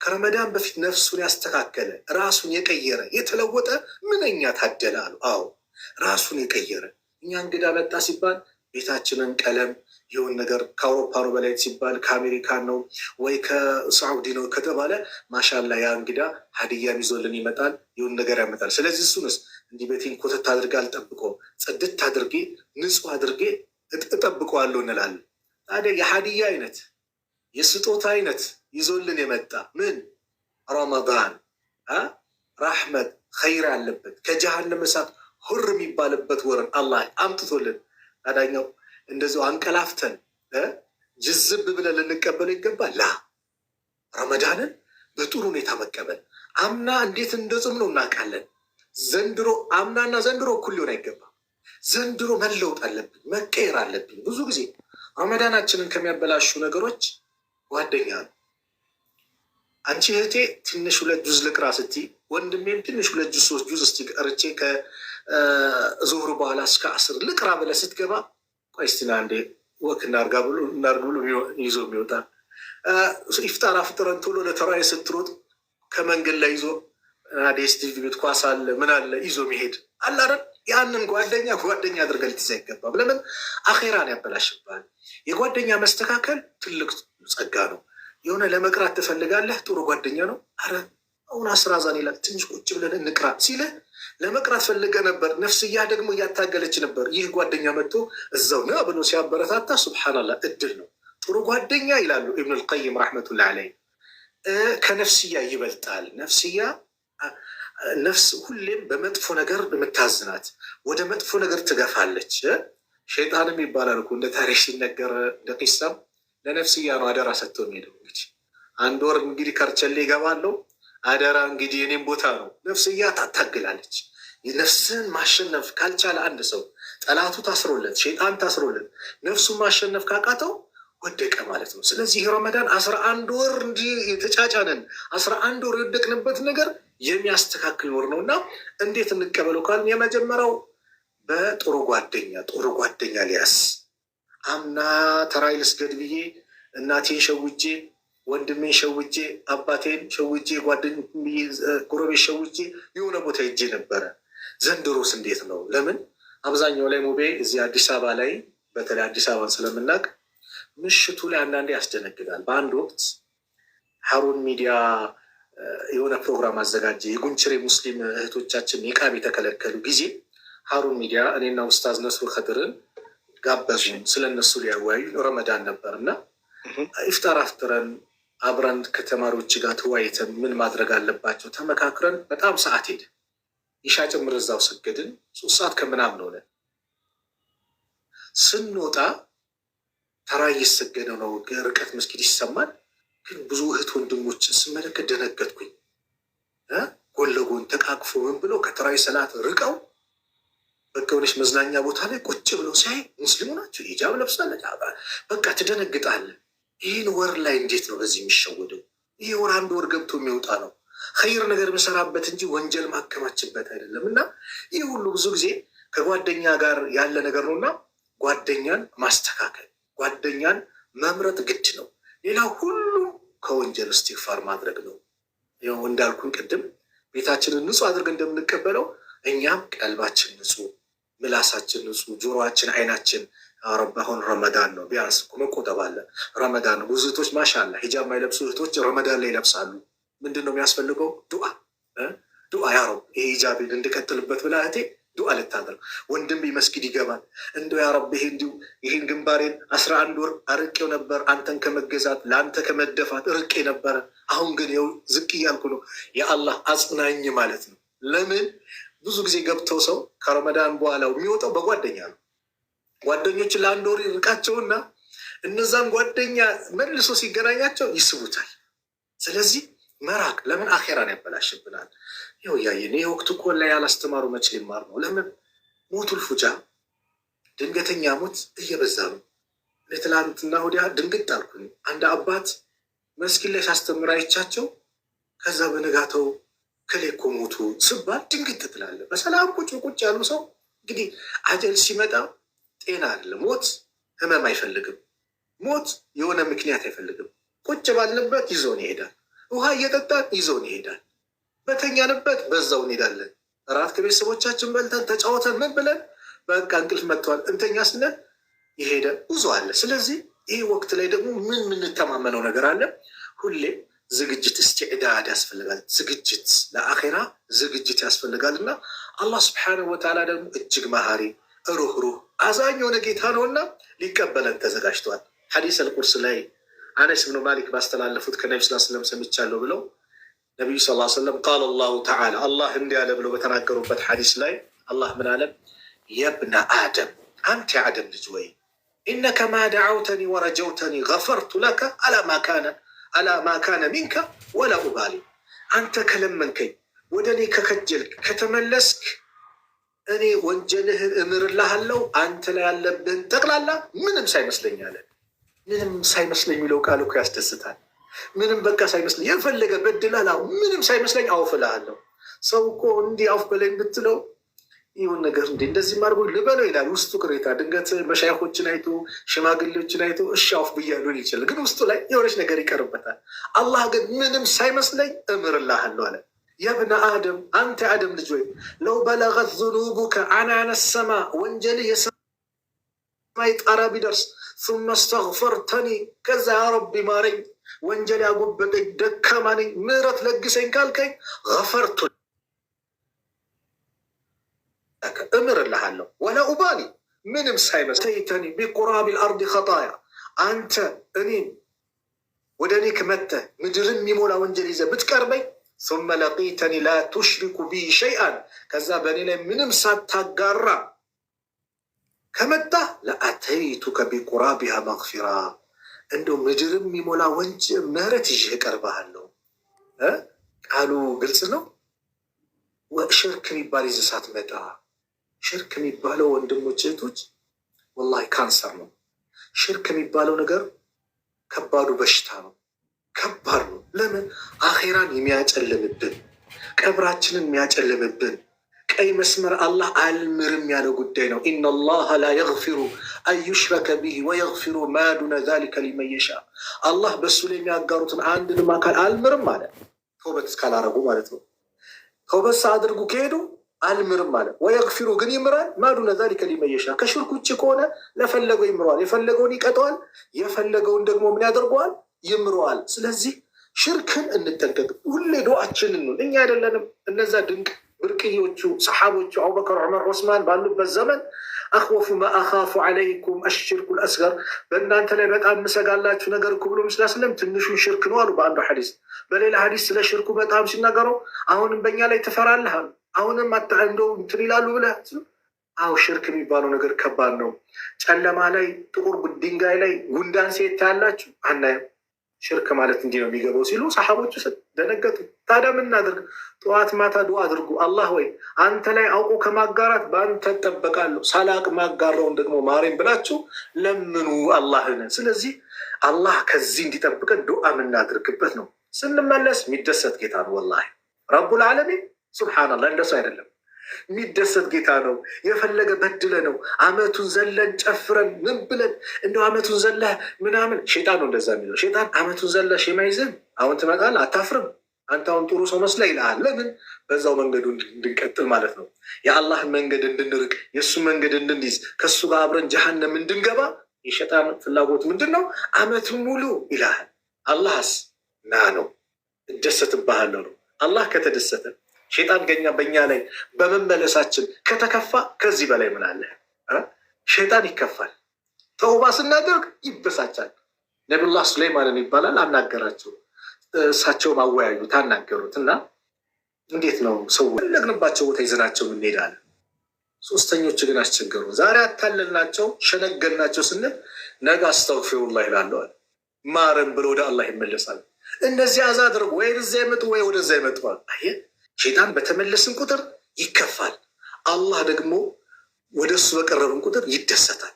ከረመዳን በፊት ነፍሱን ያስተካከለ ራሱን የቀየረ የተለወጠ ምንኛ ታደለ አሉ። አዎ ራሱን የቀየረ እኛ እንግዳ መጣ ሲባል ቤታችንን ቀለም የሆን ነገር ከአውሮፓ ነው በላይ ሲባል ከአሜሪካን ነው ወይ ከሳዑዲ ነው ከተባለ ማሻላ ያ እንግዳ ሀዲያም ይዞልን ይመጣል፣ የሆን ነገር ያመጣል። ስለዚህ እሱንስ እንዲህ ቤቴን ኮተት አድርጌ አልጠብቀውም፣ ጽድት አድርጌ ንጹህ አድርጌ እጠብቀዋለሁ እንላለን። ታዲያ የሀዲያ አይነት የስጦታ አይነት ይዞልን የመጣ ምን ረመዳን ራሕመት ኸይር ያለበት ከጀሃነም እሳት ሁር የሚባልበት ወርን አላህ አምጥቶልን ታዳኛው እንደዚሁ አንቀላፍተን ጅዝብ ብለን ልንቀበለው ይገባል። ላ ረመዳንን በጥሩ ሁኔታ መቀበል። አምና እንዴት እንደጽም ነው እናውቃለን። ዘንድሮ አምናና ዘንድሮ እኩል ሊሆን አይገባም። ዘንድሮ መለውጥ አለብን፣ መቀየር አለብን። ብዙ ጊዜ ረመዳናችንን ከሚያበላሹ ነገሮች ጓደኛ ነው። አንቺ እህቴ ትንሽ 2 ጁዝ ልቅራ ስቲ ወንድሜም ትንሽ 2 ጁዝ 3 ጁዝ እስቲ ቀርቼ ከዙሁር በኋላ እስከ 10 ልቅራ ብለህ ስትገባ ቆይ እስቲ ና እንዴ ወክ እናርግ ብሎ ይዞ የሚወጣ ኢፍጣር አፍጥረን ቶሎ ለተራዊ ስትሮጥ ከመንገድ ላይ ይዞ ዴስቲቪ ቤት ኳስ አለ ምን አለ ይዞ መሄድ አለ አይደል? ያንን ጓደኛ አድርገህ ልትይዝ አይገባም። ለምን አኼራን ያበላሽብሃል። የጓደኛ መስተካከል ትልቅ ጸጋ ነው። የሆነ ለመቅራት ትፈልጋለህ፣ ጥሩ ጓደኛ ነው። አረ አሁን አስራዛን ይላል ትንሽ ቁጭ ብለን እንቅራ ሲልህ ለመቅራት ፈልገ ነበር፣ ነፍስያ ደግሞ እያታገለች ነበር። ይህ ጓደኛ መጥቶ እዛው ና ብሎ ሲያበረታታ ሱብሓነላህ እድል ነው። ጥሩ ጓደኛ ይላሉ ኢብኑ ልቀይም ረሕመቱላህ ዐለይህ ከነፍስያ ይበልጣል። ነፍስ ሁሌም በመጥፎ ነገር የምታዝናት ወደ መጥፎ ነገር ትገፋለች። ሸይጣንም ይባላል እኮ እንደ ታሪክ ሲነገር እንደ ቂሳም ለነፍስያ ነው አደራ ሰጥቶ የሚሄደው። እንግዲህ 1 ወር እንግዲህ ከርቸሌ ይገባለው አደራ እንግዲህ የኔም ቦታ ነው። ነፍስያ ታታግላለች። ነፍስን ማሸነፍ ካልቻለ አንድ ሰው ጠላቱ ታስሮለት ሸይጣን ታስሮለት ነፍሱን ማሸነፍ ካቃተው ወደቀ ማለት ነው። ስለዚህ ረመዳን 11 ወር እንዲህ የተጫጫነን 11 ወር የወደቅንበት ነገር የሚያስተካክል ወር ነው እና እንዴት እንቀበለው ካልን የመጀመሪያው በጥሩ ጓደኛ ሊያስ አምና ተራይ ልስገድ ብዬ እናቴን ሸውጄ ወንድሜን ሸውጄ አባቴን ሸውጄ ጎረቤት ሸውጄ የሆነ ቦታ ሄጄ ነበረ። ዘንድሮስ እንዴት ነው? ለምን አብዛኛው ላይ ሙቤ እዚህ አዲስ አበባ ላይ በተለይ አዲስ አበባን ስለምናውቅ ምሽቱ ላይ አንዳንዴ ያስደነግጣል። በአንድ ወቅት ሀሩን ሚዲያ የሆነ ፕሮግራም አዘጋጀ። የጉንችሬ ሙስሊም እህቶቻችን ኒቃብ የተከለከሉ ጊዜ ሀሩን ሚዲያ እኔና ኡስታዝ ነስሩ ከድርን ጋበዙን። ስለነሱ ሊያወያዩ ረመዳን ነበር እና ኢፍጣር አፍጥረን አብረን ከተማሪዎች ጋር ተወያይተን ምን ማድረግ አለባቸው ተመካክረን በጣም ሰዓት ሄደ። ኢሻ ጭምር እዛው ሰገድን። 3 ሰዓት ከምናምን ሆነ። ስንወጣ ተራ እየሰገደ ነው፣ ርቀት መስጊድ ይሰማል። ግን ብዙ እህት ወንድሞችን ስመለከት ደነገጥኩኝ። ጎን ለጎን ተቃቅፎ ምን ብለው ከተራዊ ሰላት ርቀው በቃ የሆነች መዝናኛ ቦታ ላይ ቁጭ ብለው ሲያይ ሙስሊሙ ናቸው፣ ሂጃብ ለብሳለች። በቃ ትደነግጣለህ። ይህን ወር ላይ እንዴት ነው በዚህ የሚሸወደው? ይህ ወር 1 ወር ገብቶ የሚወጣ ነው። ኸይር ነገር የምሰራበት እንጂ ወንጀል ማከማችበት አይደለም። እና ይህ ሁሉ ብዙ ጊዜ ከጓደኛ ጋር ያለ ነገር ነው እና ጓደኛን ማስተካከል፣ ጓደኛን መምረጥ ግድ ነው። ሌላ ሁሉ ከወንጀል እስትግፋር ማድረግ ነው። ያው እንዳልኩን ቅድም ቤታችንን ንጹህ አድርገን እንደምንቀበለው እኛም ቀልባችን ንጹህ፣ ምላሳችን ንጹህ፣ ጆሮአችን፣ አይናችን ረብ አሁን ረመዳን ነው ቢያንስ መቆጠብ አለ። ረመዳን ነው። ብዙ እህቶች ማሻላ ሂጃብ የማይለብሱ እህቶች ረመዳን ላይ ይለብሳሉ። ምንድን ነው የሚያስፈልገው? ዱዓ ያ ረብ ይሄ ሂጃብ እንድቀጥልበት ብላ እህቴ ዱዓ ልታደርግ። ወንድም መስጊድ ይገባል። እንደ ያ ረብ ይሄን ግንባሬን 11 ወር አርቄው ነበር አንተን ከመገዛት ለአንተ ከመደፋት ርቄ ነበረ። አሁን ግን ይኸው ዝቅ እያልኩ ነው። የአላህ አጽናኝ ማለት ነው። ለምን ብዙ ጊዜ ገብተው ሰው ከረመዳን በኋላ የሚወጣው በጓደኛ ነው። ጓደኞችን ለ1 ወር ይርቃቸውና እነዛም ጓደኛ መልሶ ሲገናኛቸው ይስቡታል። ስለዚህ መራቅ ለምን አኼራን ያበላሽብናል። ይኸው እያየን ይህ ወቅት እኮ ላይ ያላስተማሩ መች ሊማር ነው? ለምን ሞቱል ፉጃ ድንገተኛ ሞት እየበዛ ነው። ለትላንትና ወዲያ ድንግጥ አልኩኝ። አንድ አባት መስጊድ ላይ ሳስተምር አይቻቸው ከዛ በነጋተው ከሌኮ ሞቱ ስባል ድንግጥ ትላለህ። በሰላም ቁጭ ያሉ ሰው እንግዲህ አጀል ሲመጣ ጤና አለ። ሞት ህመም አይፈልግም። ሞት የሆነ ምክንያት አይፈልግም። ቁጭ ባለበት ይዞን ይሄዳል። ውሃ እየጠጣን ይዘውን ይሄዳል። በተኛንበት በዛው እንሄዳለን። እራት ከቤተሰቦቻችን በልተን ተጫወተን ምን ብለን በቃ እንቅልፍ መጥተዋል እንተኛ ስንል የሄደ ብዙ አለ። ስለዚህ ይህ ወቅት ላይ ደግሞ ምን የምንተማመነው ነገር አለ? ሁሌ ዝግጅት እስትዕዳድ ያስፈልጋል። ዝግጅት ለአኼራ ዝግጅት ያስፈልጋል። እና አላህ ስብሓነሁ ወተዓላ ደግሞ እጅግ መሀሪ ሩህሩህ አዛኝ የሆነ ጌታ ነውና ሊቀበለን ተዘጋጅተዋል። ሐዲስ አልቁርስ ላይ አነስ ብኑ ማሊክ ባስተላለፉት ከነቢ ስ ስለም ሰምቻለሁ ብለው ነቢዩ ስ ሰለም ቃል አላሁ ተዓላ አላህ እንዲህ ያለ ብለው በተናገሩበት ሐዲስ ላይ አላህ ምን አለ? የብነ አደም አንተ የአደም ልጅ ወይ ኢነከ ማ ደዓውተኒ ወረጀውተኒ ገፈርቱ ለከ አላ ማ ካነ ሚንከ ወላ ኡባሊ። አንተ ከለመንከኝ ወደ እኔ ከከጀልክ ከተመለስክ እኔ ወንጀልህን እምርልሃለሁ። አንተ ላይ ያለብህን ጠቅላላ ምንም ሳይመስለኝ አለ። ምንም ሳይመስለኝ የሚለው ቃል እኮ ያስደስታል። ምንም በቃ ሳይመስለኝ የፈለገ በድላላ ምንም ሳይመስለኝ አውፍልሃለሁ። ሰው እኮ እንዲህ አውፍ በለኝ ብትለው ይሁን ነገር እንዲ እንደዚህ ማድርጎ ልበለው ይላል። ውስጡ ቅሬታ ድንገት መሻይኮችን አይቶ ሽማግሌዎችን አይቶ እሺ አውፍ ብያለሁ ይችላል። ግን ውስጡ ላይ የሆነች ነገር ይቀርበታል። አላህ ግን ምንም ሳይመስለኝ እምርልሃለሁ አለ። የብነ አደም አንተ የአደም ልጅ ወይ ለው በለገት ዙኑቡከ አናነ ሰማ ወንጀልህ የሰማይ ጣራ ቢደርስ ثم استغفرተኒ ከዛ ያ ረቢ ማረኝ ወንጀል ያጎበጠኝ ደካማ ነኝ ምህረት ለግሰኝ ካልከኝ ገፈርቱ እምርልሃለሁ ወላ ኡባሊ ምንም ሳይመስለኝ ተይተኒ ቢቁራቢ ልአርድ ኸጣያ አንተ እኔን ወደ እኔ ከመተህ ምድርን የሚሞላ ወንጀል ይዘህ ብትቀርበኝ ثم لقيتني لا تشرك بي شيئا ከዛ በእኔ ላይ ምንም ሳታጋራ ከመጣ ለአተይቱከ ቢቁራቢሃ መግፊራ እንደው ምድርም የሚሞላ ወንጀል ምህረት ይዤ እቀርብሃለሁ። ቃሉ ግልጽ ነው። ሽርክ የሚባል ይዘህ ሳትመጣ ሽርክ የሚባለው ወንድሞች እህቶች ወላሂ ካንሰር ነው። ሽርክ የሚባለው ነገር ከባዱ በሽታ ነው። ከባድ ነው። ለምን? አኼራን የሚያጨልምብን ቀብራችንን የሚያጨልምብን ቀይ መስመር አላህ አልምርም ያለው ጉዳይ ነው። ኢነላሃ ላ የግፊሩ አን ዩሽረከ ቢሂ ወየግፊሩ ማ ዱነ ዛሊከ ሊመን የሻ። አላህ በሱ ላይ የሚያጋሩትን አንድንም አካል አልምርም አለ። ተውበት እስካላረጉ ማለት ነው። ተውበት ሳያደርጉ ከሄዱ አልምርም አለ። ወየግፊሩ ግን ይምራል ማ ዱነ ዛሊከ ሊመን የሻ። ከሽርክ ውጭ ከሆነ ለፈለገው ይምረዋል፣ የፈለገውን ይቀጠዋል፣ የፈለገውን ደግሞ ምን ያደርገዋል? ይምረዋል። ስለዚህ ሽርክን እንጠንቀቅ። ሁሌ ዱዓችንን ነው። እኛ አይደለንም እነዛ ድንቅ ብርቅዮቹ ሰሓቦቹ አቡበከር፣ ዑመር፣ ዑስማን ባሉበት ዘመን አኽወፉ ማ አኻፉ ዐለይኩም አሽርኩ ልአስገር በእናንተ ላይ በጣም ምሰጋላችሁ ነገር እኮ ብሎ ስለም ትንሹን ሽርክ ነው አሉ በአንዱ ሐዲስ። በሌላ ሐዲስ ስለ ሽርኩ በጣም ሲናገረው አሁንም በእኛ ላይ ትፈራለህ አሉ። አሁንም እንደው እንትን ይላሉ ብለህ አዎ፣ ሽርክ የሚባለው ነገር ከባድ ነው። ጨለማ ላይ ጥቁር ድንጋይ ላይ ጉንዳን ሴት ታያላችሁ አናየም። ሽርክ ማለት እንዲህ ነው የሚገባው ሲሉ ሰሓቦቹ ደነገጡ። ታዲያ ምን እናድርግ? ጠዋት ማታ ዱዓ አድርጉ። አላህ ወይ አንተ ላይ አውቆ ከማጋራት በአንተ እጠበቃለሁ፣ ሳላቅ ማጋራውን ደግሞ ማሬን ብላችሁ ለምኑ አላህን። ስለዚህ አላህ ከዚህ እንዲጠብቀን ዱዓ የምናድርግበት ነው። ስንመለስ የሚደሰት ጌታ ነው። ወላሂ ረቡል ዓለሚን ሱብሓነላህ እንደሱ አይደለም፣ የሚደሰት ጌታ ነው። የፈለገ በድለ ነው አመቱን ዘለን ጨፍረን ምን ብለን እንደው አመቱን ዘለህ ምናምን ሸይጣን ነው እንደዛ የሚለው። ሸይጣን አመቱን ዘለህ ሸማይዝን አሁን ትመጣለህ አታፍርም አንተ አሁን ጥሩ ሰው መስለህ ይልሃል። ለምን? በዛው መንገዱ እንድንቀጥል ማለት ነው። የአላህን መንገድ እንድንርቅ የእሱ መንገድ እንድንይዝ ከእሱ ጋር አብረን ጀሃነም እንድንገባ የሸይጣን ፍላጎት ምንድን ነው? አመቱን ሙሉ ይልሃል። አላህስ ና ነው እደሰትብሃለሁ ነው። አላህ ከተደሰተ ሸይጣን በእኛ ላይ በመመለሳችን ከተከፋ ከዚህ በላይ ምን አለ? ሸይጣን ይከፋል። ተውባ ስናደርግ ይበሳጫል። ነቢዩላህ ሱለይማንን ይባላል አናገራቸው። እሳቸው ማወያዩት አናገሩት እና እንዴት ነው ሰው ፈለግንባቸው ቦታ ይዘናቸው እንሄዳለን። ሶስተኞች ግን አስቸገሩ። ዛሬ አታለልናቸው ሸነገልናቸው ስንል ነገ አስተግፊሩላህ ይላለዋል። ማረን ብሎ ወደ አላህ ይመለሳል። እነዚህ አዛ አድርጉ ወይ ወደዛ ይመጡ ወይ ወደዛ ይመጡዋል። አየህ፣ ሸይጣን በተመለስን ቁጥር ይከፋል። አላህ ደግሞ ወደ እሱ በቀረብን ቁጥር ይደሰታል።